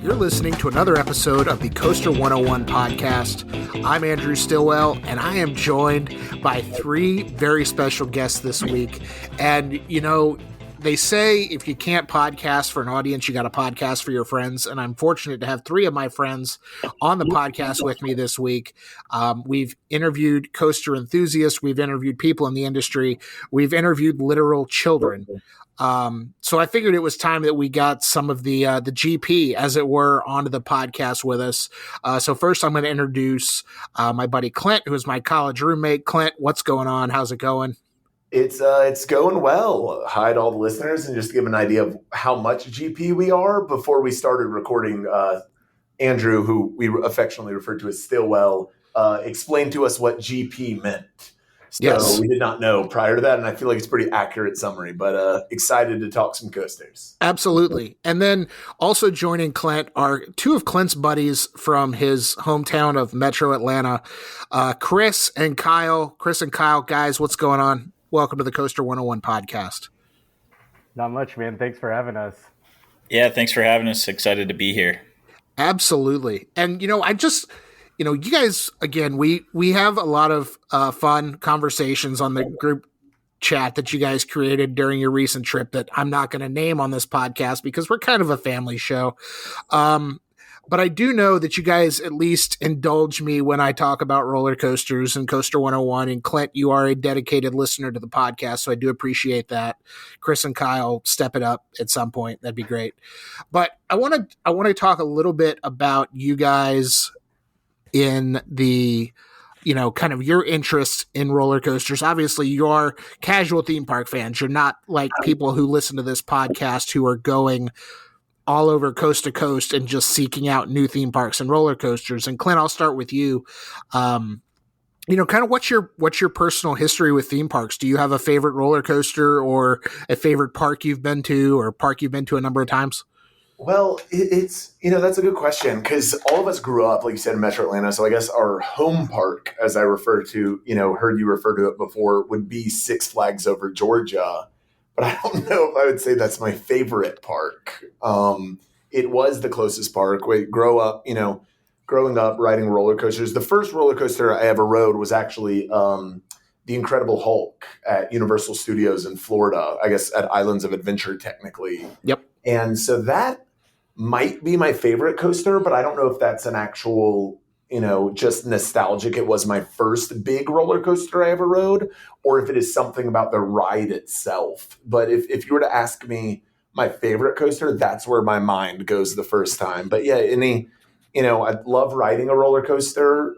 You're listening to another episode of the Coaster101 podcast. I'm Andrew Stillwell, and I am joined by three very special guests this week. And, you know, they say if you can't podcast for an audience, you got to podcast for your friends. And I'm fortunate to have three of my friends on the podcast with me this week. We've interviewed coaster enthusiasts. We've interviewed people in the industry. We've interviewed literal children. So I figured it was time that we got some of the GP, as it were, onto the podcast with us. So first I'm going to introduce my buddy Clint, who is my college roommate. Clint, what's going on? How's it going? It's going well. Hi to all the listeners, and just to give an idea of how much GP we are, before we started recording, Andrew, who we affectionately referred to as Stillwell, explained to us what GP meant. So yes. We did not know prior to that, and I feel like it's a pretty accurate summary, but excited to talk some coasters. Absolutely. And then also joining Clint are two of Clint's buddies from his hometown of Metro Atlanta, Chris and Kyle. Chris and Kyle, guys, what's going on? Welcome to the Coaster101 podcast. Not much, man. Thanks for having us. Yeah, thanks for having us. Excited to be here. Absolutely. And, you know, you guys, again, we have a lot of fun conversations on the group chat that you guys created during your recent trip that I'm not going to name on this podcast because we're kind of a family show. But I do know that you guys at least indulge me when I talk about roller coasters and Coaster101. And Clint, you are a dedicated listener to the podcast, so I do appreciate that. Chris and Kyle, step it up at some point. That'd be great. But I want to talk a little bit about you guys in the, you know, kind of your interest in roller coasters. Obviously, you're casual theme park fans. You're not like people who listen to this podcast who are going all over coast to coast and just seeking out new theme parks and roller coasters. And Clint, I'll start with you. You know, kind of what's your personal history with theme parks? Do you have a favorite roller coaster or a favorite park you've been to or park you've been to a number of times? Well, it's, you know, that's a good question because all of us grew up, like you said, in Metro Atlanta. So I guess our home park, as I refer to, you know, heard you refer to it before, would be Six Flags over Georgia. But I don't know if I would say that's my favorite park. It was the closest park. Growing up riding roller coasters, the first roller coaster I ever rode was actually the Incredible Hulk at Universal Studios in Florida, I guess at Islands of Adventure, technically. Yep. And so that might be my favorite coaster, but I don't know if that's an actual, you know, just nostalgic. It was my first big roller coaster I ever rode, or if it is something about the ride itself. But if you were to ask me my favorite coaster, that's where my mind goes the first time. But yeah, I love riding a roller coaster.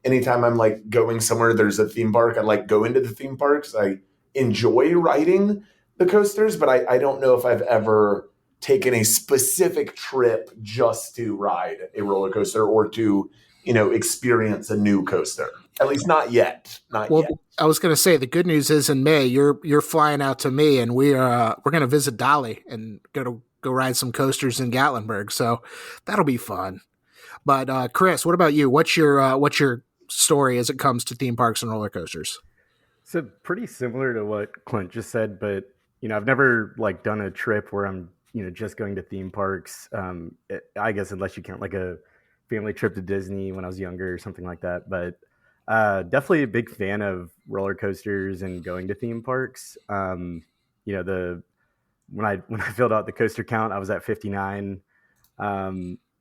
Anytime I'm like going somewhere, there's a theme park. I like going to the theme parks. I enjoy riding the coasters, but I don't know if I've ever taken a specific trip just to ride a roller coaster or to, you know, experience a new coaster. At least not yet. Not yet. I was going to say the good news is in May you're flying out to me, and we're going to visit Dolly and go ride some coasters in Gatlinburg. So that'll be fun. But Chris, what about you? What's your story as it comes to theme parks and roller coasters? So pretty similar to what Clint just said, but you know, I've never like done a trip where I'm, you know, just going to theme parks. I guess unless you count like a family trip to Disney when I was younger or something like that. But definitely a big fan of roller coasters and going to theme parks. You know, when I filled out the coaster count, I was at 59.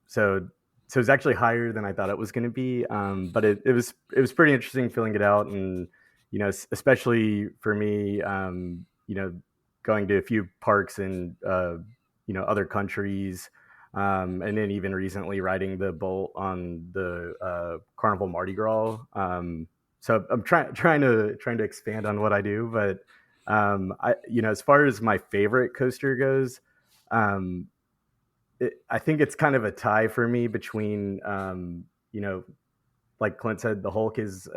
So it's actually higher than I thought it was going to be. But it was pretty interesting filling it out, and you know, especially for me, you know, going to a few parks in you know, other countries, and then even recently riding the Bolt on the Carnival Mardi Gras. So I'm trying to expand on what I do, but you know, as far as my favorite coaster goes, I think it's kind of a tie for me between you know, like Clint said, the Hulk was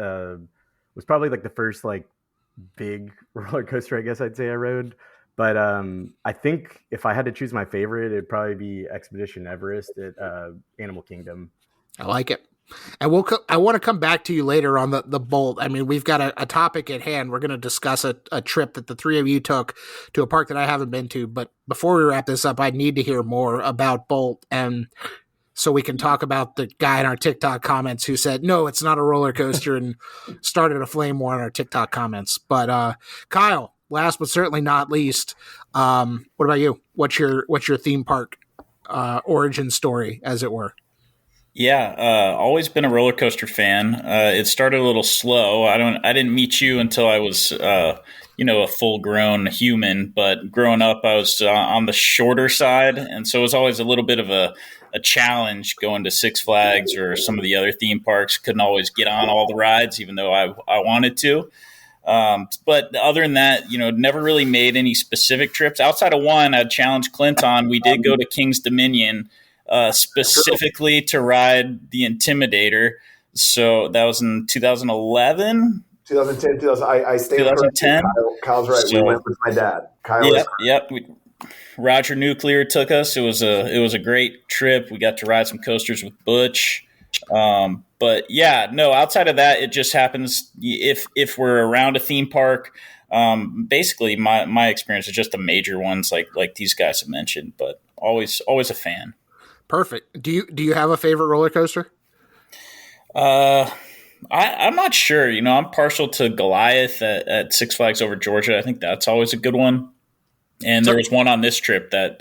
probably like the first like big roller coaster I guess I'd say I rode. But I think if I had to choose my favorite, it'd probably be Expedition Everest at Animal Kingdom. I like it. And I want to come back to you later on the Bolt. I mean, we've got a topic at hand. We're going to discuss a trip that the three of you took to a park that I haven't been to. But before we wrap this up, I need to hear more about Bolt, and so we can talk about the guy in our TikTok comments who said, no, it's not a roller coaster, and started a flame war in our TikTok comments. But Kyle, last but certainly not least, what about you? What's your theme park origin story, as it were? Yeah, always been a roller coaster fan. It started a little slow. I didn't meet you until I was, a full grown human. But growing up, I was on the shorter side, and so it was always a little bit of a challenge going to Six Flags or some of the other theme parks. Couldn't always get on all the rides, even though I wanted to. But other than that, never really made any specific trips outside of one. I'd challenge Clint on. We did go to King's Dominion. Specifically to ride the Intimidator. So that was in 2011? 2010, I stayed 2010. Kyle's right. So, we went with my dad. Yep. Roger Nuclear took us. It was a great trip. We got to ride some coasters with Butch. But yeah, no, outside of that, it just happens if we're around a theme park. Basically my experience is just the major ones like these guys have mentioned, but always a fan. Perfect. Do you have a favorite roller coaster? I'm not sure. I'm partial to Goliath at Six Flags Over Georgia. I think that's always a good one. And there was one on this trip that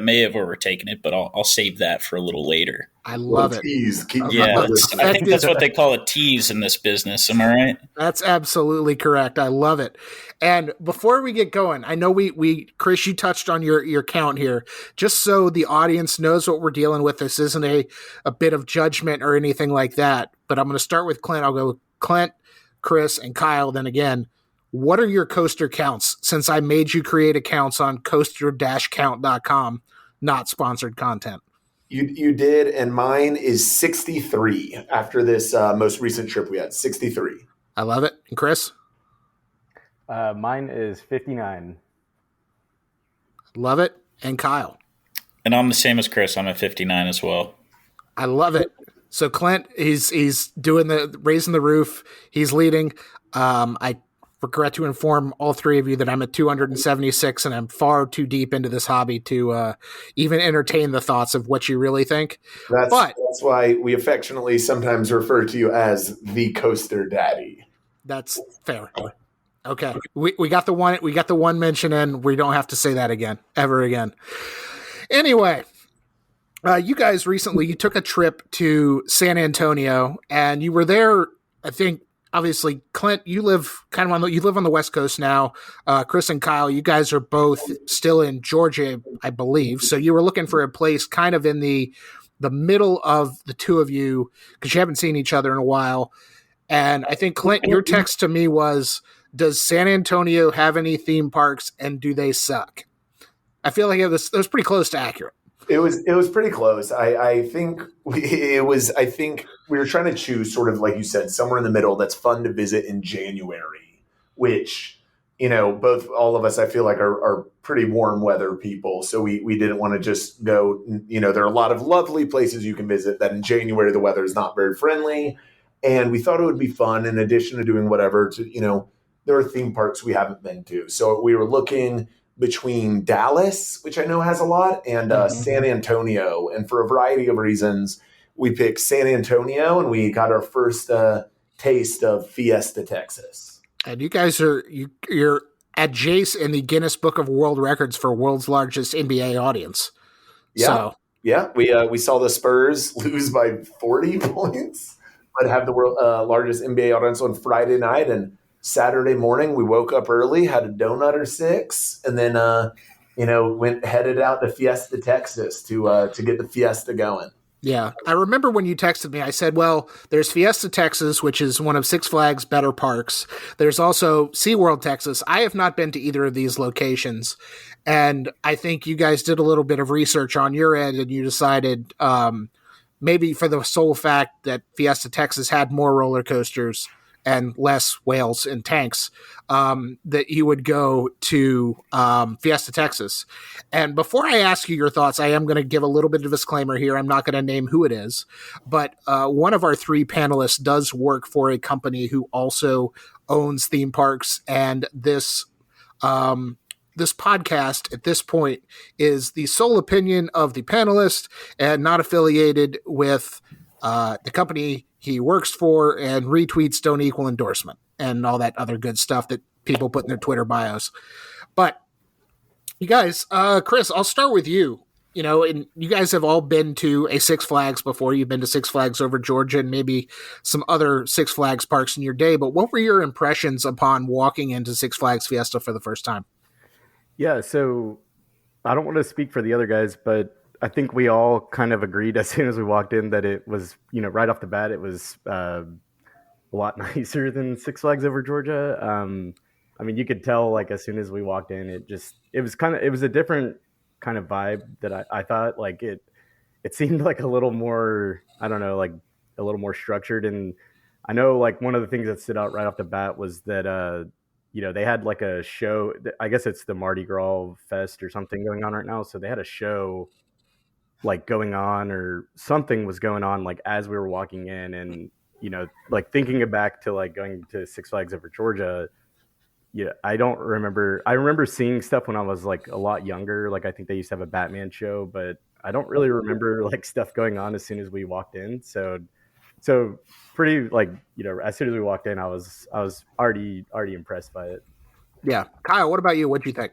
may have overtaken it, but I'll save that for a little later. I love it. Tease. I think that's what they call a tease in this business. Am I right? That's absolutely correct. I love it. And before we get going, I know we Chris, you touched on your count here, just so the audience knows what we're dealing with. This isn't a bit of judgment or anything like that. But I'm going to start with Clint. I'll go Clint, Chris, and Kyle. Then again, what are your coaster counts? Since I made you create accounts on coaster-count.com, not sponsored content. You did, and mine is 63 after this most recent trip we had. 63. I love it. And Chris? Mine is 59. Love it. And Kyle? And I'm the same as Chris. I'm at 59 as well. I love it. So Clint, he's doing raising the roof. He's leading. I regret to inform all three of you that I'm at 276, and I'm far too deep into this hobby to even entertain the thoughts of what you really think. That's why we affectionately sometimes refer to you as the Coaster Daddy. That's fair. Okay, we got the one mention in. We don't have to say that again, ever again. Anyway, you guys recently you took a trip to San Antonio, and you were there. I think. Obviously, Clint, you live on the West Coast now. Chris and Kyle, you guys are both still in Georgia, I believe. So you were looking for a place kind of in the middle of the two of you because you haven't seen each other in a while. And I think, Clint, your text to me was, does San Antonio have any theme parks and do they suck? I feel like it was pretty close to accurate. It was pretty close. I think we were trying to choose sort of, like you said, somewhere in the middle that's fun to visit in January, which, both all of us, I feel like are pretty warm weather people. So we didn't want to just go, there are a lot of lovely places you can visit that in January, the weather is not very friendly. And we thought it would be fun in addition to doing whatever there are theme parks we haven't been to. So we were looking between Dallas, which I know has a lot, and San Antonio. And for a variety of reasons, we picked San Antonio, and we got our first taste of Fiesta Texas. And you guys you're at Jace in the Guinness Book of World Records for world's largest NBA audience. Yeah, so. Yeah. We saw the Spurs lose by 40 points, but have the world largest NBA audience on Friday night. And Saturday morning, we woke up early, had a donut or six, and then headed out to Fiesta Texas to get the fiesta going. Yeah, I remember when you texted me, I said, well, there's Fiesta Texas, which is one of Six Flags' better parks. There's also SeaWorld Texas. I have not been to either of these locations, and I think you guys did a little bit of research on your end, and you decided maybe for the sole fact that Fiesta Texas had more roller coasters, and less whales in tanks, that you would go to Fiesta Texas. And before I ask you your thoughts, I am going to give a little bit of a disclaimer here. I'm not going to name who it is, but one of our three panelists does work for a company who also owns theme parks, and this podcast at this point is the sole opinion of the panelist and not affiliated with the company he works for, and retweets don't equal endorsement and all that other good stuff that people put in their Twitter bios. But you guys, Chris, I'll start with you. And you guys have all been to a Six Flags before. You've been to Six Flags Over Georgia and maybe some other Six Flags parks in your day. But what were your impressions upon walking into Six Flags Fiesta for the first time? Yeah, so I don't want to speak for the other guys, but I think we all kind of agreed as soon as we walked in that it was, right off the bat, it was a lot nicer than Six Flags Over Georgia. You could tell, like, as soon as we walked in, it was a different kind of vibe that I thought. Like, it seemed like a little more, I don't know, like a little more structured. And I know, like, one of the things that stood out right off the bat was that they had like a show. I guess it's the Mardi Gras Fest or something going on right now. So they had a show like going on, or something was going on like as we were walking in. And, like thinking back to like going to Six Flags Over Georgia, I don't remember. I remember seeing stuff when I was like a lot younger. Like I think they used to have a Batman show, but I don't really remember like stuff going on as soon as we walked in. So pretty, like, as soon as we walked in, I was already impressed by it. Yeah. Kyle, what about you? What'd you think?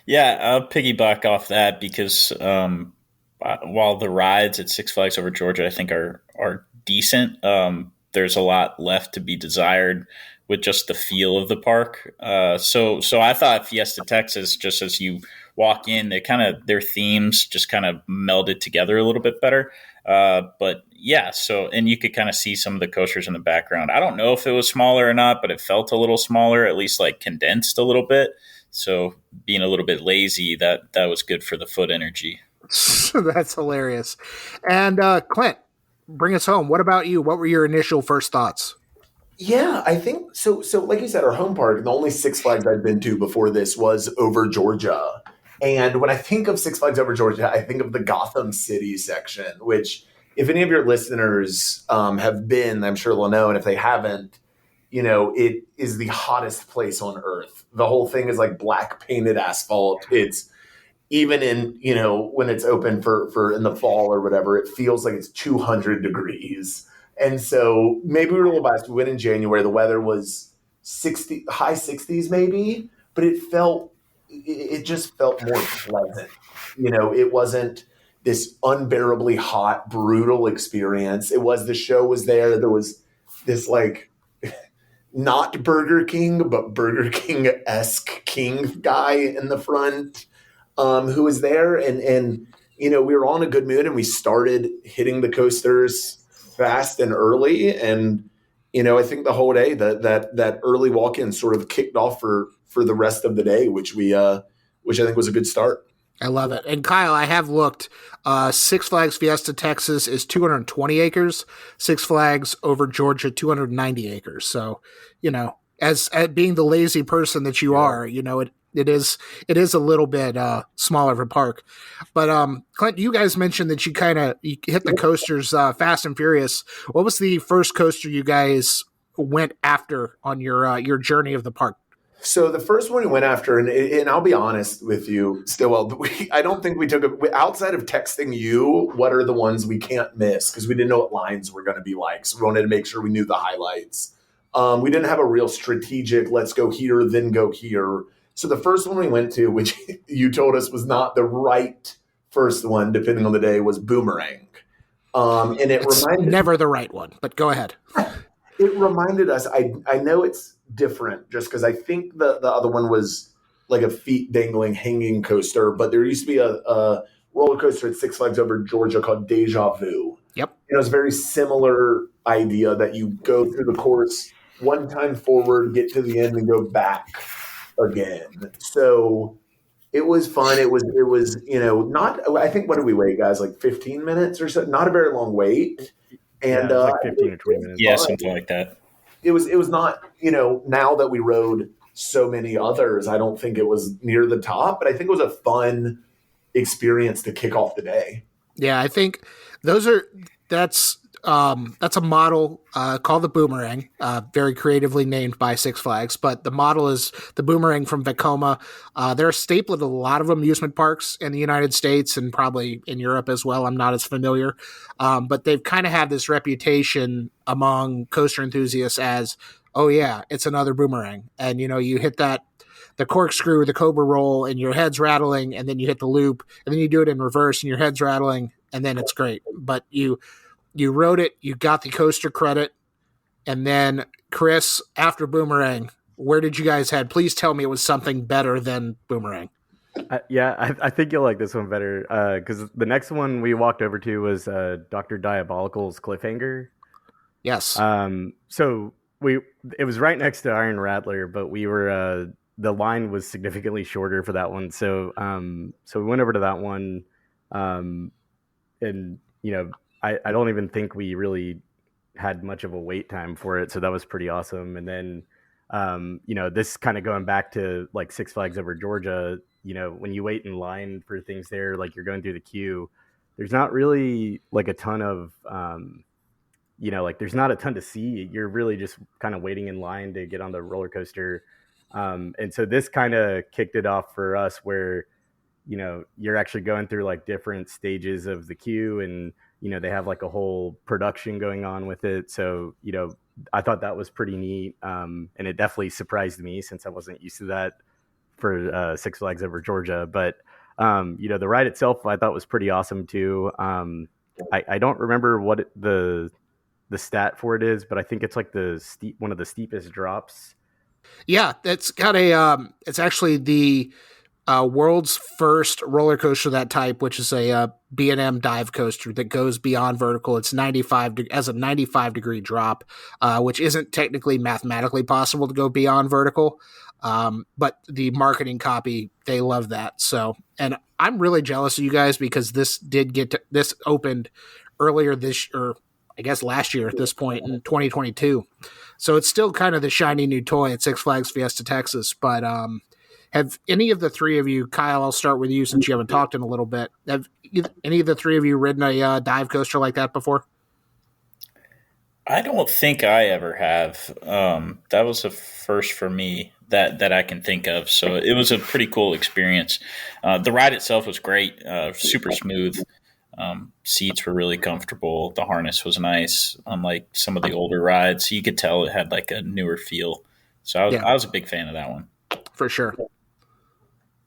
Yeah, I'll piggyback off that because while the rides at Six Flags Over Georgia I think are decent, there's a lot left to be desired with just the feel of the park. So I thought Fiesta Texas, just as you walk in, their themes just kind of melded together a little bit better. But yeah, and you could kind of see some of the coasters in the background. I don't know if it was smaller or not, but it felt a little smaller, at least like condensed a little bit. So being a little bit lazy, that was good for the foot energy. That's hilarious. And Clint, bring us home. What about you? What were your initial first thoughts? Yeah, I think so. So like you said, our home park, the only Six Flags I'd been to before this was Over Georgia. And when I think of Six Flags Over Georgia, I think of the Gotham City section, which if any of your listeners have been, I'm sure they'll know. And if they haven't, it is the hottest place on earth. The whole thing is like black painted asphalt. It's even in, when it's open for in the fall or whatever, it feels like it's 200 degrees. And so maybe we were a little biased. We went in January. The weather was high 60s maybe, but it just felt more pleasant. It wasn't this unbearably hot, brutal experience. The show was there. There was this like not Burger King, but Burger King-esque king guy in the front who was there. And we were all in a good mood, and we started hitting the coasters fast and early. And, I think the whole day that early walk-in sort of kicked off for the rest of the day, which I think was a good start. I love it. And Kyle, I have looked. Six Flags Fiesta Texas is 220 acres. Six Flags Over Georgia, 290 acres. So, as being the lazy person that you are, it is a little bit smaller of a park. But Clint, you guys mentioned that you hit the coasters fast and furious. What was the first coaster you guys went after on your journey of the park? So the first one we went after, and I'll be honest with you, Stillwell, I don't think we took it outside of texting you. What are the ones we can't miss? Because we didn't know what lines were going to be like, so we wanted to make sure we knew the highlights. We didn't have a real strategic, let's go here, then go here. So the first one we went to, which you told us was not the right first one, depending on the day, was Boomerang. And it's never the right one, but go ahead. It reminded us, I know it's different just because I think the other one was like a feet dangling hanging coaster, but there used to be a roller coaster at Six Flags Over Georgia called Deja Vu. Yep. It was a very similar idea that you go through the course one time forward, get to the end, and go back again. So it was fun. It was not, I think, what did we wait, guys? Like 15 minutes or so? Not a very long wait. And like 15 or 20 minutes. Yeah, something like that. it was not, now that we rode so many others, I don't think it was near the top, but I think it was a fun experience to kick off the day. Yeah, I think that's a model called the Boomerang, very creatively named by Six Flags. But the model is the Boomerang from Vekoma. They're a staple at a lot of amusement parks in the United States and probably in Europe as well. I'm not as familiar, but they've kind of had this reputation among coaster enthusiasts as, oh yeah, it's another Boomerang, and you hit the corkscrew, the cobra roll, and your head's rattling, and then you hit the loop, and then you do it in reverse, and your head's rattling, and then it's great. But you rode it, you got the coaster credit, and then Chris, after Boomerang, where did you guys head? Please tell me it was something better than Boomerang. I think you'll like this one better because the next one we walked over to was Dr. Diabolical's Cliffhanger. Yes. So it was right next to Iron Rattler, but we were the line was significantly shorter for that one. So we went over to that one, and I don't even think we really had much of a wait time for it. So that was pretty awesome. And then, this kind of going back to like Six Flags Over Georgia, when you wait in line for things there, like you're going through the queue, there's not really like a ton of, there's not a ton to see. You're really just kind of waiting in line to get on the roller coaster. And so this kind of kicked it off for us where, you're actually going through like different stages of the queue and, they have like a whole production going on with it. So, I thought that was pretty neat. And it definitely surprised me since I wasn't used to that for Six Flags Over Georgia. But, the ride itself I thought was pretty awesome too. I don't remember what the stat for it is, but I think it's like one of the steepest drops. Yeah, it's got it's actually the world's first roller coaster of that type, which is a B&M dive coaster that goes beyond vertical. It's 95-degree drop, which isn't technically mathematically possible to go beyond vertical. But the marketing copy, they love that. So, and I'm really jealous of you guys because this opened earlier I guess last year at this point in 2022. So it's still kind of the shiny new toy at Six Flags Fiesta Texas. But have any of the three of you, Kyle, I'll start with you since you haven't talked in a little bit. Have any of the three of you ridden a dive coaster like that before? I don't think I ever have. That was a first for me that I can think of. So it was a pretty cool experience. The ride itself was great, super smooth. Seats were really comfortable. The harness was nice, unlike some of the older rides. You could tell it had like a newer feel. So I was a big fan of that one. For sure.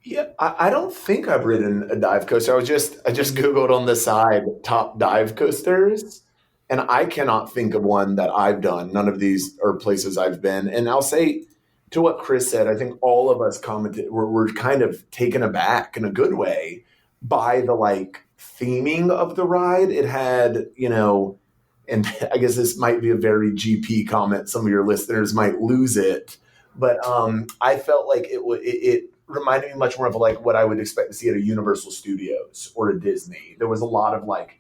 Yeah, I don't think I've ridden a dive coaster. I just Googled on the side top dive coasters, and I cannot think of one that I've done. None of these are places I've been. And I'll say to what Chris said, I think all of us commented, we're kind of taken aback in a good way by the like theming of the ride. It had, and I guess this might be a very GP comment. Some of your listeners might lose it, but I felt like it reminded me much more of like what I would expect to see at a Universal Studios or a Disney. There was a lot of like,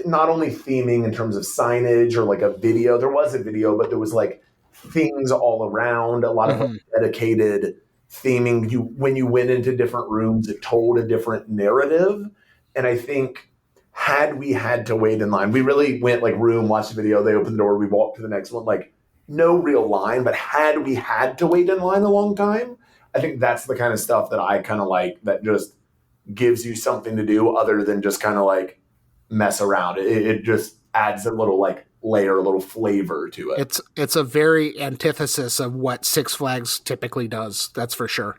not only theming in terms of signage or like a video. There was a video, but there was like things all around, a lot of like dedicated theming. When you went into different rooms, it told a different narrative. And I think had we had to wait in line, we really went like room, watched the video, they opened the door, we walked to the next one, like no real line. But had we had to wait in line a long time, I think that's the kind of stuff that I kind of like, that just gives you something to do other than just kind of like mess around. It just adds a little like layer, a little flavor to it. It's a very antithesis of what Six Flags typically does. That's for sure.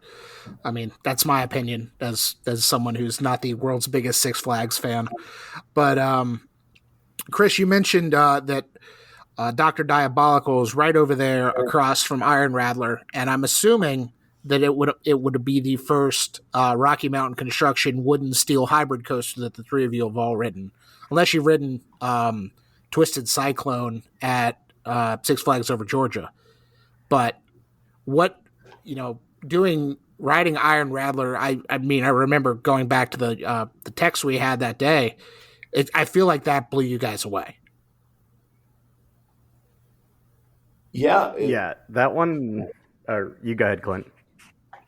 I mean, that's my opinion as someone who's not the world's biggest Six Flags fan. But Chris, you mentioned that Dr. Diabolical is right over there across from Iron Rattler, and I'm assuming that it would be the first Rocky Mountain construction wooden steel hybrid coaster that the three of you have all ridden, unless you've ridden Twisted Cyclone at Six Flags Over Georgia. But what, riding Iron Rattler, I mean, I remember going back to the text we had that day. I feel like that blew you guys away. Yeah. Yeah, that one. You go ahead, Clint.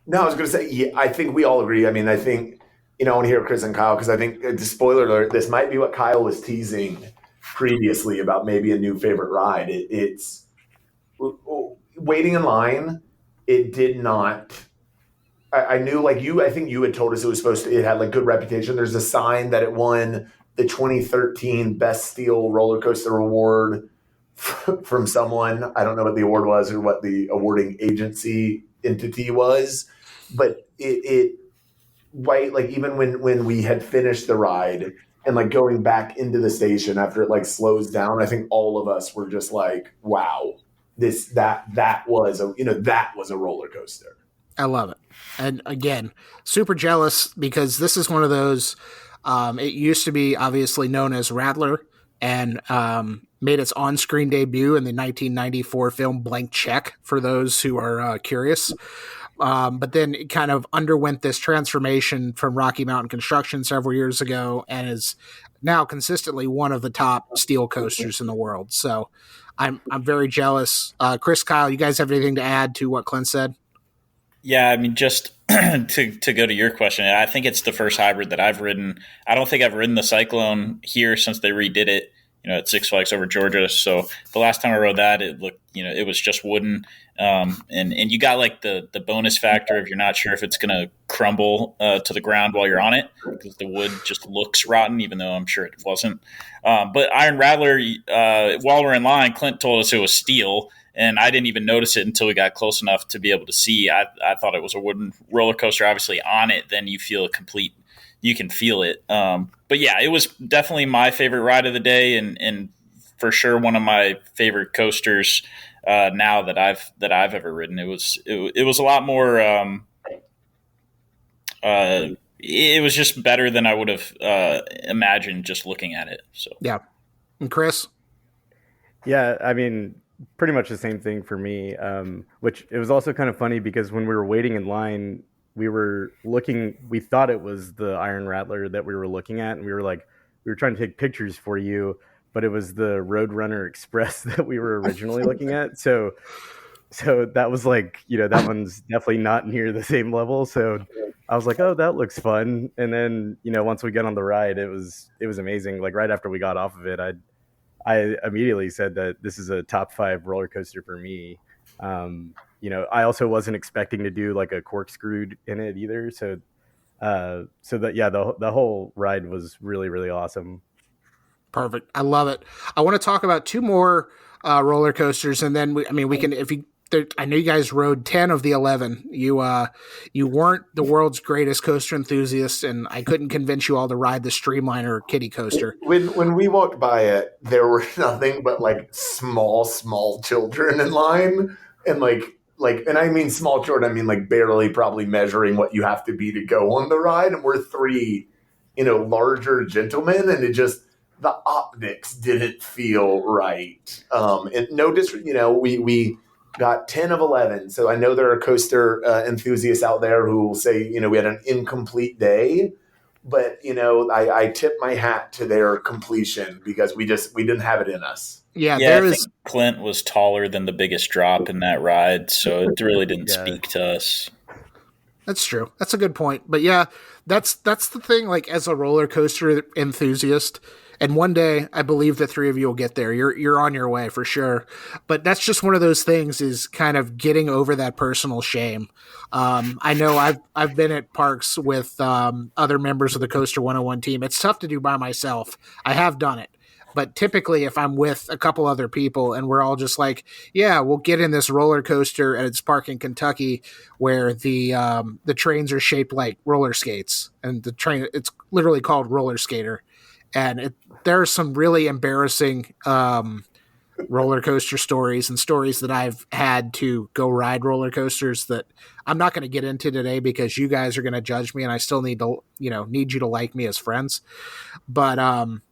No, I was going to say, yeah, I think we all agree. I mean, I think, I want to hear Chris and Kyle because I think, spoiler alert, this might be what Kyle was teasing previously about maybe a new favorite ride. It's waiting in line. It did not. I knew, like you, I think you had told us it was supposed to, it had like good reputation. There's a sign that it won the 2013 Best Steel Roller Coaster Award from someone. I don't know what the award was or what the awarding agency entity was, but it right, like even when we had finished the ride and like going back into the station after it like slows down, I think all of us were just like, wow, that was a roller coaster. I love it. And again, super jealous because this is one of those. It used to be obviously known as Rattler and made its on-screen debut in the 1994 film Blank Check, for those who are curious. But then it kind of underwent this transformation from Rocky Mountain Construction several years ago and is now consistently one of the top steel coasters in the world. So I'm very jealous. Chris, Kyle, you guys have anything to add to what Clint said? Yeah, I mean, just to go to your question, I think it's the first hybrid that I've ridden. I don't think I've ridden the Cyclone here since they redid it, at Six Flags over Georgia. So the last time I rode that, it looked, it was just wooden. And you got like the bonus factor if you're not sure if it's going to crumble to the ground while you're on it because the wood just looks rotten, even though I'm sure it wasn't. But Iron Rattler, while we're in line, Clint told us it was steel. And I didn't even notice it until we got close enough to be able to see. I thought it was a wooden roller coaster. Obviously, on it, then you feel you can feel it. But yeah, it was definitely my favorite ride of the day, and for sure one of my favorite coasters now that I've ever ridden. It was a lot more. It was just better than I would have imagined just looking at it. So yeah, and Chris. Yeah, I mean, pretty much the same thing for me, which it was also kind of funny because when we were waiting in line, we thought it was the Iron Rattler that we were looking at, and we were trying to take pictures for you, but it was the Roadrunner Express that we were originally looking at. So that was like, that one's definitely not near the same level. So I was like, oh, that looks fun. And then, once we got on the ride, it was amazing. Like right after we got off of it, I immediately said that this is a top 5 roller coaster for me. I also wasn't expecting to do like a corkscrew in it either. So that, yeah, the whole ride was really, really awesome. Perfect. I love it. I want to talk about 2 more roller coasters, and then we can, I know you guys rode 10 of the 11. You weren't the world's greatest coaster enthusiast, and I couldn't convince you all to ride the Streamliner Kiddie coaster. When we walked by it, there were nothing but like small children in line, and and I mean small children. I mean like barely probably measuring what you have to be to go on the ride, and we're 3, larger gentlemen, and it just the optics didn't feel right. And no disrespect, we got 10 of 11. So I know there are coaster enthusiasts out there who will say, we had an incomplete day, but I tip my hat to their completion because we didn't have it in us. Yeah, I think Clint was taller than the biggest drop in that ride, so it really didn't speak to us. That's true. That's a good point. But yeah, that's the thing, like as a roller coaster enthusiast, and one day I believe the 3 of you will get there. You're on your way for sure. But that's just one of those things, is kind of getting over that personal shame. I know I've been at parks with other members of the Coaster101 team. It's tough to do by myself. I have done it. But typically, if I'm with a couple other people and we're all just like, yeah, we'll get in this roller coaster at its park in Kentucky where the trains are shaped like roller skates, and the train, it's literally called Roller Skater. And there are some really embarrassing roller coaster stories and stories that I've had to go ride roller coasters that I'm not going to get into today because you guys are going to judge me, and I still need you to like me as friends. But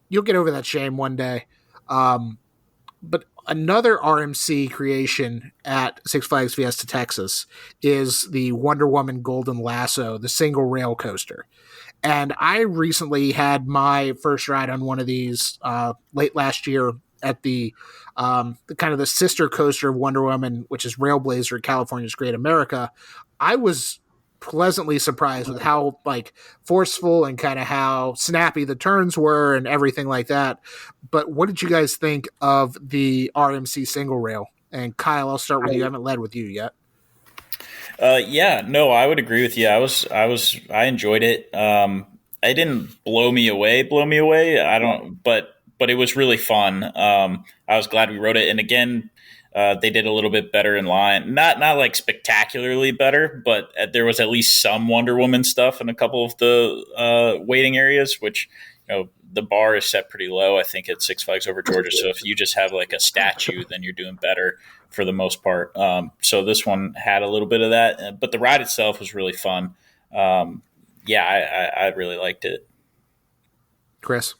you'll get over that shame one day. But another RMC creation at Six Flags Fiesta Texas is the Wonder Woman Golden Lasso, the single rail coaster. And I recently had my first ride on one of these late last year at the kind of the sister coaster of Wonder Woman, which is Railblazer, California's Great America, I was pleasantly surprised with how like forceful and kind of how snappy the turns were and everything like that. But what did you guys think of the RMC single rail? And Kyle, I'll start with you. I haven't led with you yet. Yeah, no, I would agree with you. I enjoyed it. It didn't blow me away. But it was really fun. I was glad we wrote it. And again, they did a little bit better in line. Not like spectacularly better, but there was at least some Wonder Woman stuff in a couple of the waiting areas, which, the bar is set pretty low, I think, at Six Flags Over Georgia. So if you just have like a statue, then you're doing better for the most part. So this one had a little bit of that, but the ride itself was really fun. I really liked it. Chris?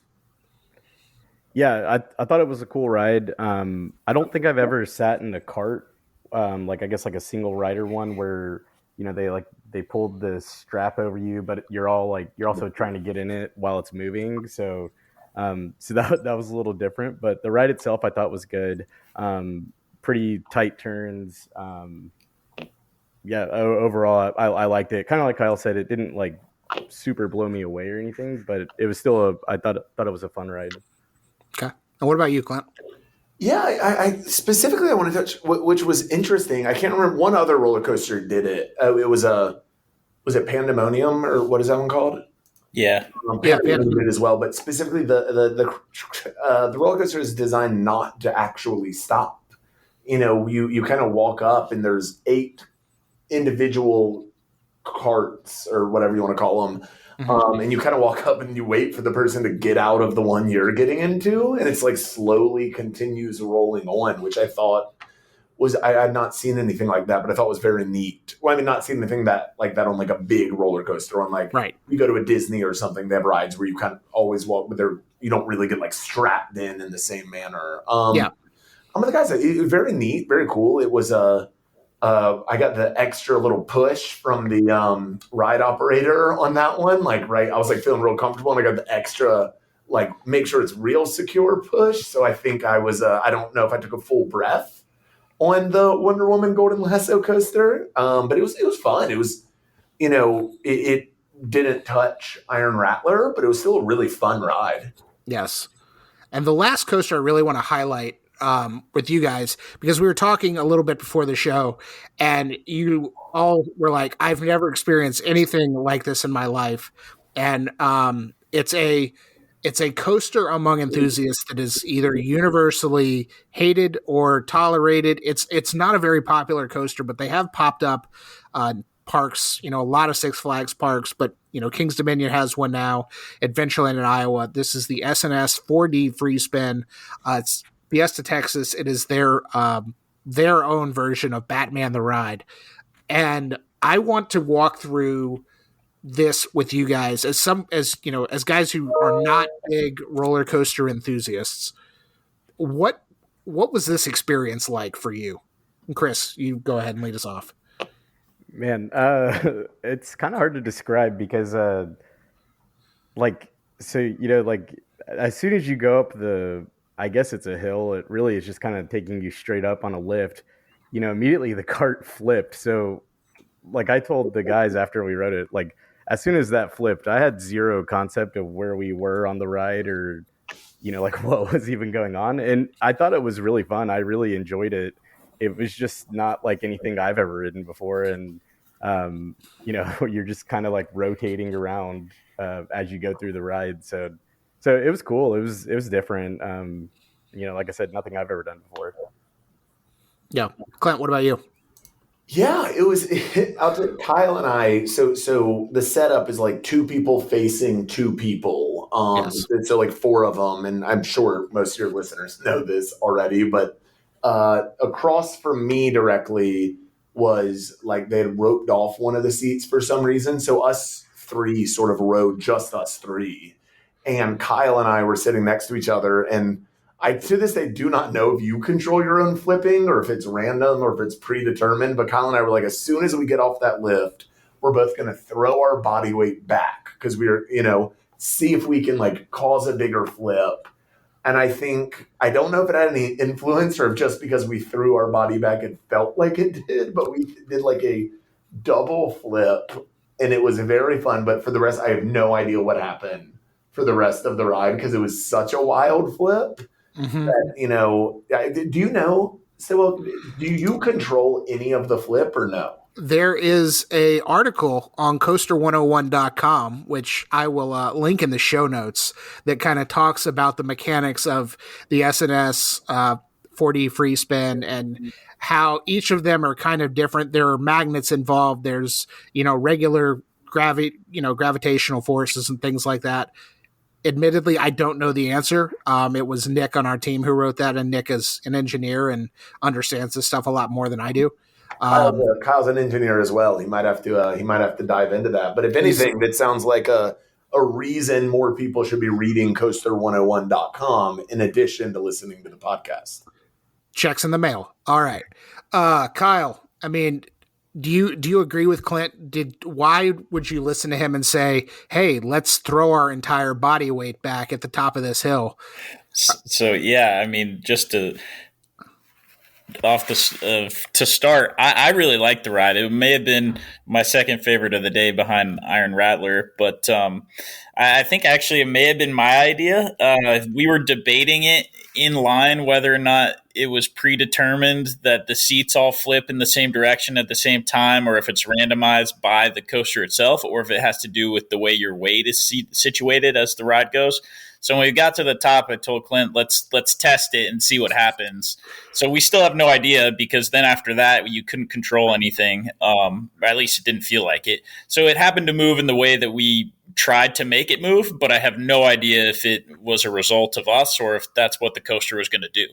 Yeah, I thought it was a cool ride. I don't think I've ever sat in a cart, like I guess like a single rider one where they pulled the strap over you, but you're also trying to get in it while it's moving. So that was a little different. But the ride itself I thought was good. Pretty tight turns. Overall I liked it. Kind of like Kyle said, it didn't like super blow me away or anything, but it was still I thought it was a fun ride. Okay. And what about you, Clint? Yeah, I specifically I want to touch, which was interesting. I can't remember, one other roller coaster did it. Was it Pandemonium, or what is that one called? Yeah, Pandemonium did as well. But specifically, the roller coaster is designed not to actually stop. You kind of walk up and there's 8 individual carts or whatever you want to call them. And you kind of walk up and you wait for the person to get out of the one you're getting into, and it's like slowly continues rolling on, which I thought was, I had not seen anything like that, but I thought was very neat. Well, I mean, not seen anything like that on like a big roller coaster. On like, right, you go to a Disney or something, they have rides where you kind of always walk with you don't really get like strapped in the same manner. Yeah. The guys, it was very neat, very cool. It was I got the extra little push from the ride operator on that one. Like, right, I was like feeling real comfortable, and I got the extra, like, make sure it's real secure push. So I think I was, I don't know if I took a full breath on the Wonder Woman Golden Lasso coaster, but it was fun. It was, it didn't touch Iron Rattler, but it was still a really fun ride. Yes. And the last coaster I really want to highlight with you guys, because we were talking a little bit before the show, and you all were like, I've never experienced anything like this in my life. And it's a coaster among enthusiasts that is either universally hated or tolerated. It's not a very popular coaster, but they have popped up parks, a lot of Six Flags parks, but King's Dominion has one now, Adventureland in Iowa. This is the S&S 4D free spin. It's Fiesta Texas. It is their own version of Batman the Ride. And I want to walk through this with you guys as guys who are not big roller coaster enthusiasts. What was this experience like for you? And Chris, you go ahead and lead us off. Man, it's kind of hard to describe because as soon as you go up I guess it's a hill, it really is just kind of taking you straight up on a lift. Immediately the cart flipped. So like I told the guys after we rode it, like as soon as that flipped, I had zero concept of where we were on the ride or, like what was even going on. And I thought it was really fun. I really enjoyed it. It was just not like anything I've ever ridden before. And, you're just kind of like rotating around as you go through the ride. So it was cool. It was different. Like I said, nothing I've ever done before. Yeah. Clint, what about you? Yeah, it was Kyle and I. So the setup is like 2 people facing 2 people. Yes. So like 4 of them, and I'm sure most of your listeners know this already. But across from me directly was like they had roped off one of the seats for some reason. So us 3 sort of rode, just us 3, and Kyle and I were sitting next to each other, and I, to this day, do not know if you control your own flipping or if it's random or if it's predetermined. But Kyle and I were like, as soon as we get off that lift, we're both going to throw our body weight back because we're, see if we can like cause a bigger flip. And I don't know if it had any influence or if just because we threw our body back, it felt like it did, but we did like a double flip and it was very fun. But for the rest, I have no idea what happened for the rest of the ride because it was such a wild flip that, do you know, so do you control any of the flip or no? There is a article on Coaster101.com, which I will link in the show notes, that kind of talks about the mechanics of the SNS 4D free spin and how each of them are kind of different. There are magnets involved. There's, regular gravitational forces and things like that. Admittedly, I don't know the answer. It was Nick on our team who wrote that, and Nick is an engineer and understands this stuff a lot more than I do. Kyle's an engineer as well. He might have to dive into that. But if anything, that sounds like a reason more people should be reading Coaster101.com in addition to listening to the podcast. Checks in the mail. All right, Kyle. I mean, do you agree with Clint? Why would you listen to him and say, "Hey, let's throw our entire body weight back at the top of this hill"? So yeah, I mean, just to start, I really liked the ride. It may have been my second favorite of the day behind Iron Rattler, but I think actually it may have been my idea. We were debating it in line whether or not it was predetermined that the seats all flip in the same direction at the same time, or if it's randomized by the coaster itself, or if it has to do with the way your weight is situated as the ride goes. So when we got to the top, I told Clint, let's test it and see what happens. So we still have no idea, because then after that, you couldn't control anything, or at least it didn't feel like it. So it happened to move in the way that we tried to make it move, but I have no idea if it was a result of us or if that's what the coaster was going to do.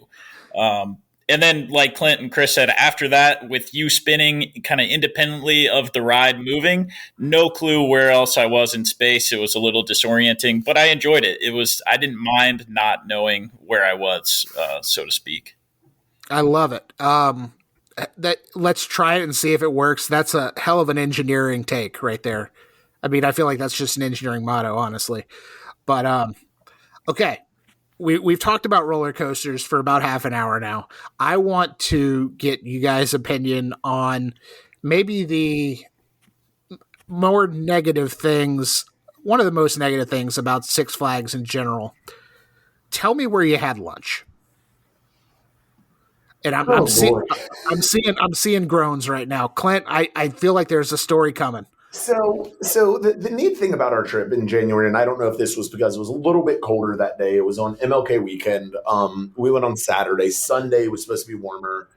And then, like Clint and Chris said, after that, with you spinning kind of independently of the ride moving, no clue where else I was in space. It was a little disorienting, but I enjoyed it. I didn't mind not knowing where I was, so to speak. I love it. Let's try it and see if it works. That's a hell of an engineering take right there. I mean, I feel like that's just an engineering motto, honestly. But okay. We've talked about roller coasters for about half an hour now. I want to get you guys' opinion on maybe the more negative things, one of the most negative things about Six Flags in general. Tell me where you had lunch. And I'm seeing groans right now. Clint, I feel like there's a story coming. So the neat thing about our trip in January, and I don't know if this was because it was a little bit colder that day. It was on MLK weekend. We went on Saturday. Sunday was supposed to be warmer.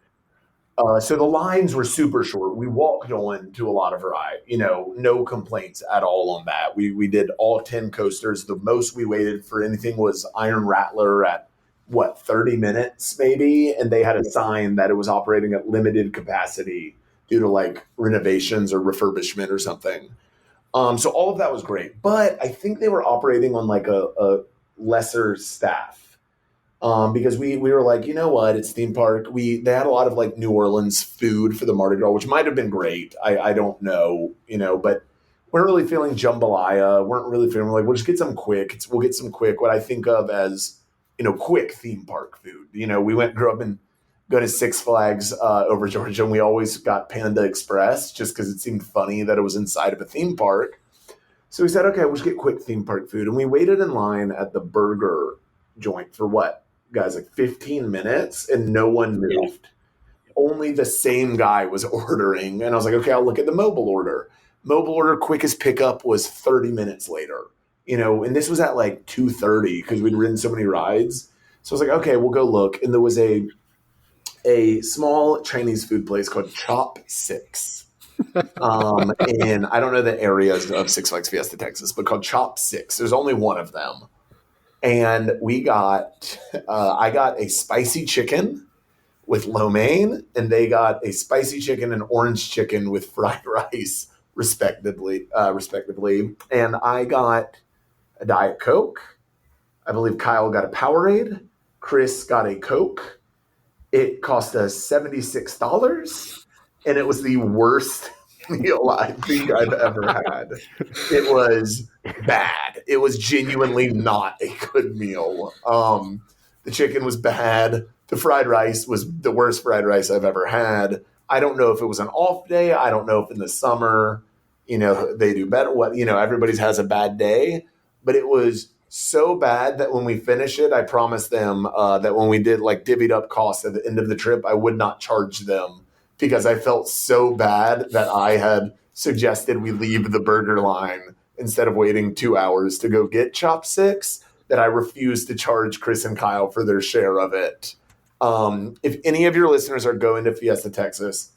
So the lines were super short. We walked on to a lot of ride. No complaints at all on that. We did all 10 coasters. The most we waited for anything was Iron Rattler at 30 minutes maybe, and they had a sign that it was operating at limited capacity due to like renovations or refurbishment or something. So all of that was great, but I think they were operating on like a lesser staff, because we were like, you know what, it's theme park. They had a lot of like New Orleans food for the Mardi Gras, which might have been great. I don't know, but weren't really feeling jambalaya. We're like, we'll just get some quick. We'll get some quick, what I think of as, quick theme park food. We grew up in go to Six Flags over Georgia, and we always got Panda Express just because it seemed funny that it was inside of a theme park. So we said, okay, we'll just get quick theme park food. And we waited in line at the burger joint for what, guys, like 15 minutes, and no one moved. Only the same guy was ordering. And I was like, okay, I'll look at the mobile order. Mobile order quickest pickup was 30 minutes later. And this was at like 2:30 because we'd ridden so many rides. So I was like, okay, we'll go look. And there was a small Chinese food place called Chop Six. And I don't know the areas of Six Flags Fiesta Texas, but called Chop Six. There's only one of them. And I got a spicy chicken with lo mein, and they got a spicy chicken and orange chicken with fried rice, respectively. And I got a Diet Coke. I believe Kyle got a Powerade. Chris got a Coke. It cost us $76, and it was the worst meal I think I've ever had. It was bad. It was genuinely not a good meal. The chicken was bad. The fried rice was the worst fried rice I've ever had. I don't know if it was an off day. I don't know if in the summer, they do better. Everybody's has a bad day, but it was so bad that when we finish it, I promised them that when we did like divvied up costs at the end of the trip, I would not charge them because I felt so bad that I had suggested we leave the burger line instead of waiting 2 hours to go get chopsticks, that I refused to charge Chris and Kyle for their share of it. If any of your listeners are going to Fiesta Texas,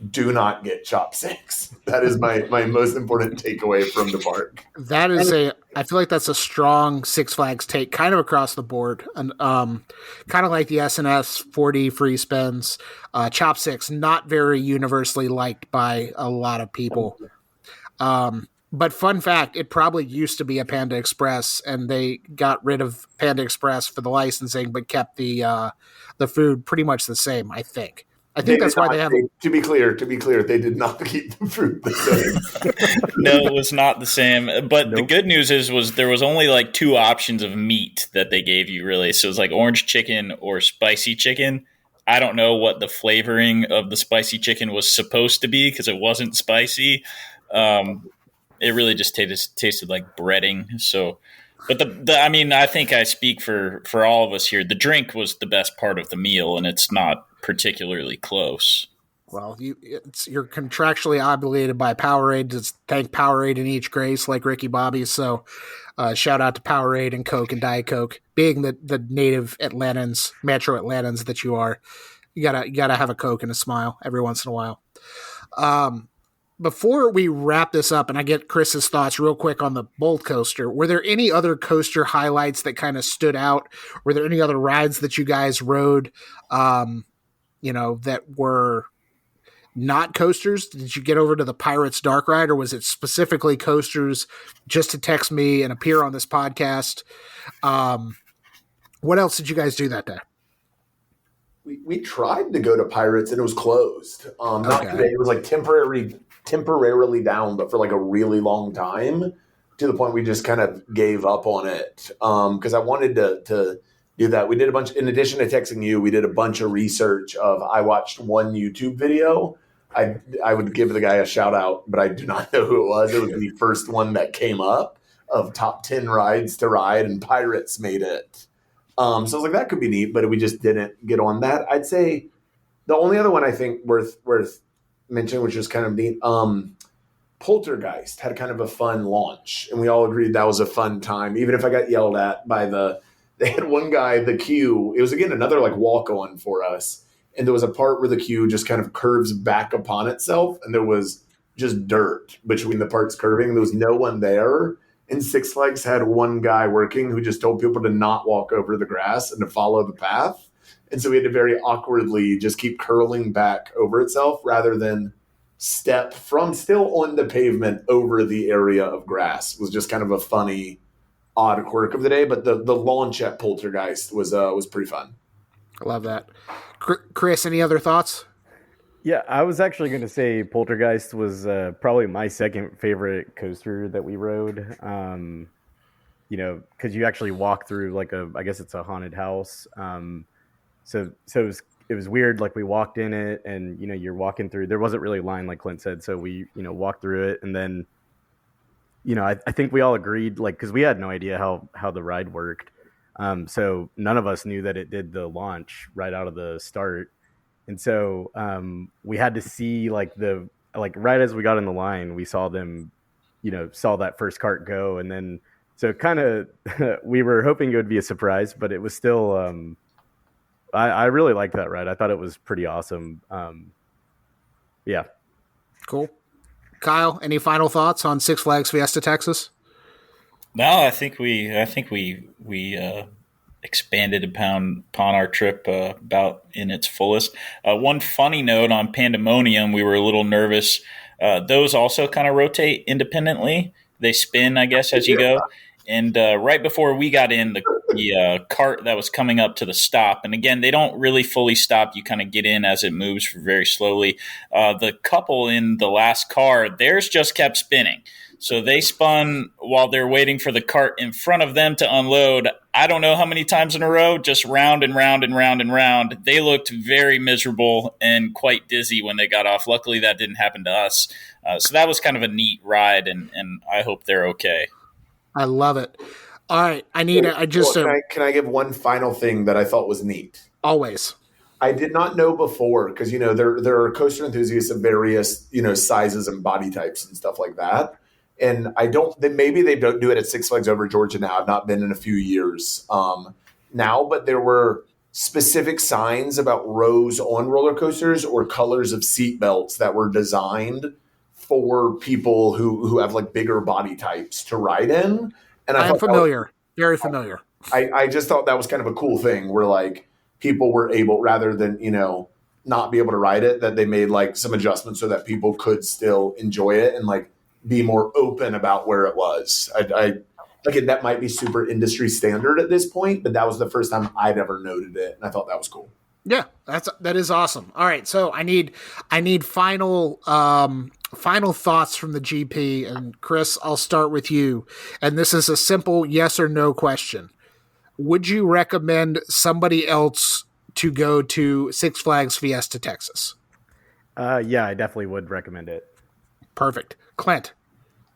do not get chopsticks. That is my most important takeaway from the park. That is I feel like that's a strong Six Flags take, kind of across the board, and kind of like the SNS 4D free spins. Chopsticks not very universally liked by a lot of people. But fun fact, it probably used to be a Panda Express, and they got rid of Panda Express for the licensing, but kept the food pretty much the same. I think that's why they have. To be clear, they did not keep the food the same. No, it was not the same. But The good news was there was only like 2 options of meat that they gave you, really. So it was like orange chicken or spicy chicken. I don't know what the flavoring of the spicy chicken was supposed to be because it wasn't spicy. It really just tasted like breading. So, but I think I speak for all of us here. The drink was the best part of the meal, and it's not particularly close. Well, you're contractually obligated by Powerade to thank Powerade in each grace, like Ricky Bobby. So, shout out to Powerade and Coke and Diet Coke. Being the native Atlantans, Metro Atlantans that you are, you gotta have a Coke and a smile every once in a while. Before we wrap this up, and I get Chris's thoughts real quick on the Bolt coaster, were there any other coaster highlights that kind of stood out? Were there any other rides that you guys rode, that were not coasters? Did you get over to the Pirates Dark Ride, or was it specifically coasters just to text me and appear on this podcast? What else did you guys do that day? We tried to go to Pirates and it was closed. Not today. It was like temporarily down, but for like a really long time, to the point we just kind of gave up on it. Because I wanted to do that. We did a bunch, in addition to texting you, we did a bunch of research I watched one YouTube video. I would give the guy a shout out, but I do not know who it was. It was the first one that came up of top 10 rides to ride, and Pirates made it. So I was like, that could be neat, but we just didn't get on that. I'd say the only other one I think worth mentioning, which was kind of neat, Poltergeist had kind of a fun launch, and we all agreed that was a fun time, even if I got yelled at by they had one guy, the queue, it was again another like walk on for us, and there was a part where the queue just kind of curves back upon itself, and there was just dirt between the parts curving. There was no one there. And Six Flags had one guy working who just told people to not walk over the grass and to follow the path. And so we had to very awkwardly just keep curling back over itself rather than step from still on the pavement over the area of grass. It was just kind of a funny, odd quirk of the day. But the launch at Poltergeist was pretty fun. I love that. Chris, any other thoughts? Yeah, I was actually going to say Poltergeist was probably my second favorite coaster that we rode. Because you actually walk through I guess it's a haunted house. So it was weird. Like we walked in it, and you're walking through. There wasn't really a line, like Clint said. So we walked through it, and then I think we all agreed, because we had no idea how the ride worked. So none of us knew that it did the launch right out of the start. And so we had to see right as we got in the line, we saw them, saw that first cart go. And then, so kind of, we were hoping it would be a surprise, but it was still, I really liked that ride. I thought it was pretty awesome. Yeah. Cool. Kyle, any final thoughts on Six Flags Fiesta Texas? No, I think we expanded upon our trip about in its fullest. One funny note on Pandemonium, we were a little nervous. Those also kind of rotate independently. They spin, I guess, as you go. And right before we got in, the cart that was coming up to the stop, and again, they don't really fully stop. You kind of get in as it moves very slowly. The couple in the last car, theirs just kept spinning. So they spun while they're waiting for the cart in front of them to unload. I don't know how many times in a row, just round and round and round and round. They looked very miserable and quite dizzy when they got off. Luckily, that didn't happen to us. So that was kind of a neat ride, and I hope they're okay. I love it. All right, Can I give one final thing that I thought was neat? Always. I did not know before, because there are coaster enthusiasts of various sizes and body types and stuff like that. And maybe they don't do it at Six Flags Over Georgia now. I've not been in a few years now, but there were specific signs about rows on roller coasters or colors of seat belts that were designed for people who have like bigger body types to ride in. And I'm familiar, very familiar. I just thought that was kind of a cool thing where like people were able, rather than, not be able to ride it, that they made like some adjustments so that people could still enjoy it and like be more open about where it was. Again, that might be super industry standard at this point, but that was the first time I'd ever noted it, and I thought that was cool. Yeah, that is awesome. All right, so I need final thoughts from the GP, and Chris, I'll start with you. And this is a simple yes or no question. Would you recommend somebody else to go to Six Flags Fiesta Texas? Yeah, I definitely would recommend it. Perfect. Clint?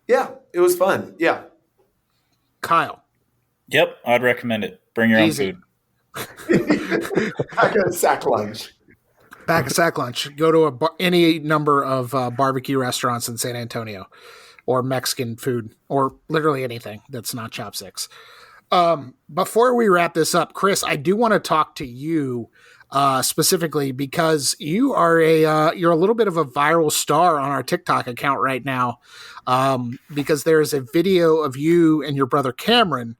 Yeah, it was fun. Yeah. Kyle? Yep, I'd recommend it. Bring your Easy. own food. Pack a sack lunch. Pack a sack lunch. Go to any number of barbecue restaurants in San Antonio, or Mexican food, or literally anything that's not chopsticks. Before we wrap this up, Chris, I do want to talk to you specifically because you are you're a little bit of a viral star on our TikTok account right now, because there is a video of you and your brother Cameron.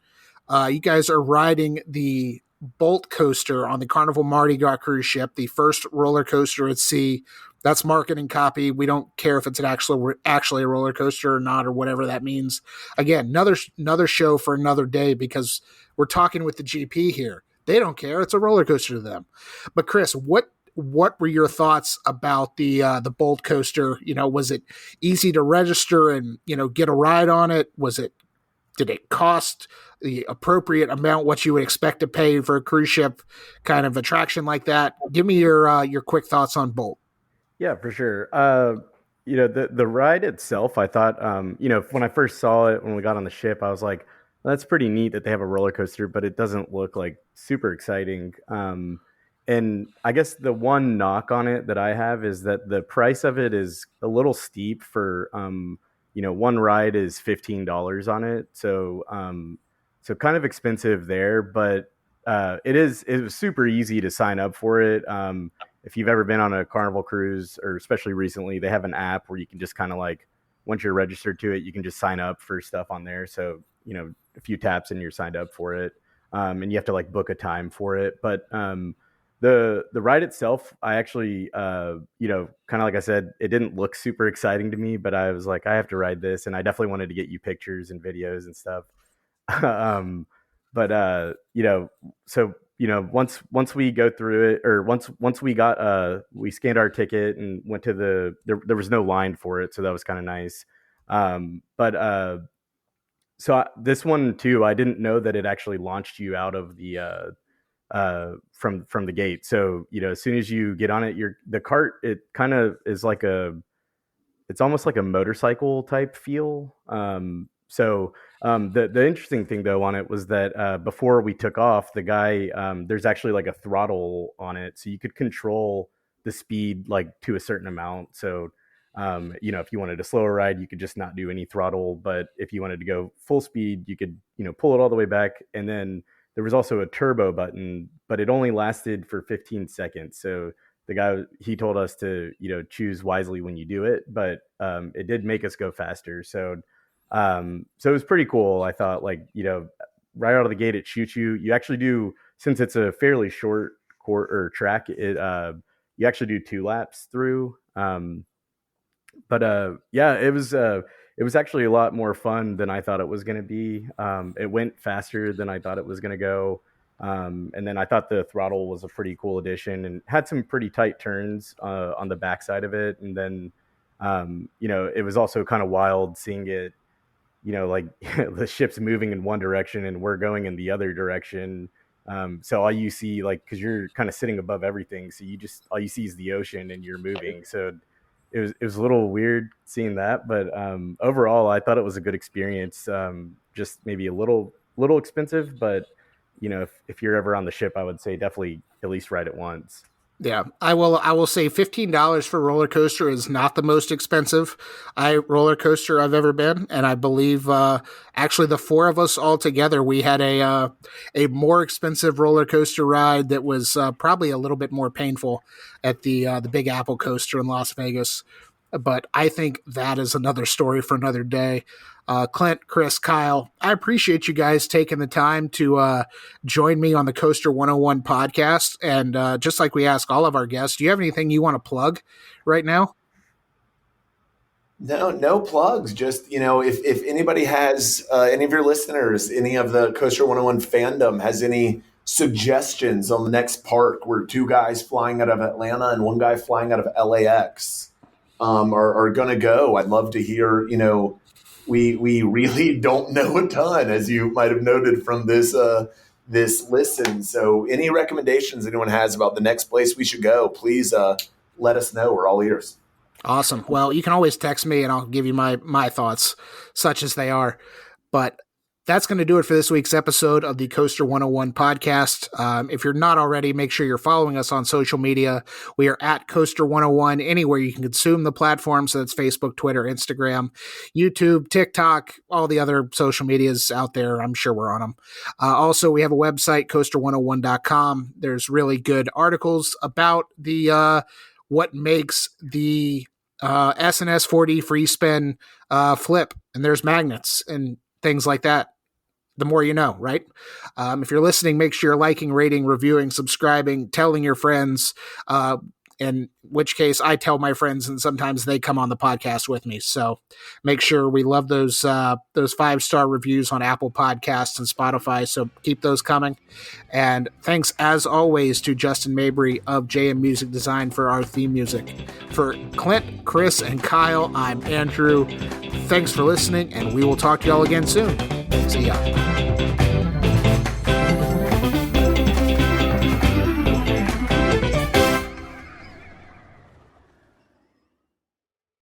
You guys are riding the Bolt coaster on the Carnival Mardi Gras cruise ship, the first roller coaster at sea. That's marketing copy. We don't care if it's actually a roller coaster or not, or whatever that means. Again, another show for another day, because we're talking with the GP here. They don't care. It's a roller coaster to them. But Chris, what were your thoughts about the Bolt coaster? Was it easy to register and get a ride on it? Did it cost the appropriate amount, what you would expect to pay for a cruise ship kind of attraction like that? Give me your quick thoughts on Bolt. Yeah, for sure. The ride itself, I thought, when I first saw it, when we got on the ship, I was like, that's pretty neat that they have a roller coaster, but it doesn't look like super exciting. And I guess the one knock on it that I have is that the price of it is a little steep for, one ride is $15 on it. So kind of expensive there, but it was super easy to sign up for it. If you've ever been on a Carnival cruise, or especially recently, they have an app where you can just kind of like, once you're registered to it, you can just sign up for stuff on there. So, a few taps and you're signed up for it. And you have to like book a time for it. But the ride itself, I actually, kind of like I said, it didn't look super exciting to me, but I was like, I have to ride this. And I definitely wanted to get you pictures and videos and stuff. So once we go through it, or once we got we scanned our ticket and went to there was no line for it, so that was kind of nice. This one too, I didn't know that it actually launched you out of the from the gate. So as soon as you get on it, the cart, it kind of is like it's almost like a motorcycle type feel. The interesting thing though on it was that before we took off, the guy, there's actually like a throttle on it, so you could control the speed like to a certain amount. So if you wanted a slower ride, you could just not do any throttle, but if you wanted to go full speed, you could pull it all the way back. And then there was also a turbo button, but it only lasted for 15 seconds. So the guy, he told us to choose wisely when you do it, but it did make us go faster. So it was pretty cool. I thought, like, right out of the gate, it shoots you. You actually do, since it's a fairly short court or track, you actually do 2 laps through. It it was actually a lot more fun than I thought it was going to be. It went faster than I thought it was going to go. And then I thought the throttle was a pretty cool addition and had some pretty tight turns on the backside of it. And then, it was also kind of wild seeing it, like the ship's moving in one direction and we're going in the other direction. So all you see, like, cause you're kind of sitting above everything. So all you see is the ocean and you're moving. So it was a little weird seeing that, but overall I thought it was a good experience. Just maybe a little expensive, but if you're ever on the ship, I would say definitely at least ride it once. Yeah, I will say $15 for a roller coaster is not the most expensive roller coaster I've ever been, and I believe actually the four of us all together, we had a more expensive roller coaster ride that was probably a little bit more painful at the Big Apple coaster in Las Vegas. But I think that is another story for another day. Clint, Chris, Kyle, I appreciate you guys taking the time to join me on the Coaster101 podcast. And just like we ask all of our guests, do you have anything you want to plug right now? No plugs. Just, if anybody has, any of your listeners, any of the Coaster101 fandom has any suggestions on the next park where two guys flying out of Atlanta and one guy flying out of LAX are going to go, I'd love to hear. We really don't know a ton, as you might have noted from this listen. So any recommendations anyone has about the next place we should go, please let us know. We're all ears. Awesome. Well, you can always text me and I'll give you my thoughts, such as they are. But that's going to do it for this week's episode of the Coaster101 podcast. If you're not already, make sure you're following us on social media. We are at Coaster101 anywhere you can consume the platform. So that's Facebook, Twitter, Instagram, YouTube, TikTok, all the other social medias out there. I'm sure we're on them. Also, we have a website, Coaster101.com. There's really good articles about the what makes the SNS 4D free spin flip. And there's magnets and things like that. The more you know, right? If you're listening, make sure you're liking, rating, reviewing, subscribing, telling your friends, in which case I tell my friends and sometimes they come on the podcast with me. So make sure we love those 5-star reviews on Apple Podcasts and Spotify. So keep those coming. And thanks as always to Justin Mabry of JM Music Design for our theme music. For Clint, Chris, and Kyle, I'm Andrew. Thanks for listening, and we will talk to y'all again soon. See ya.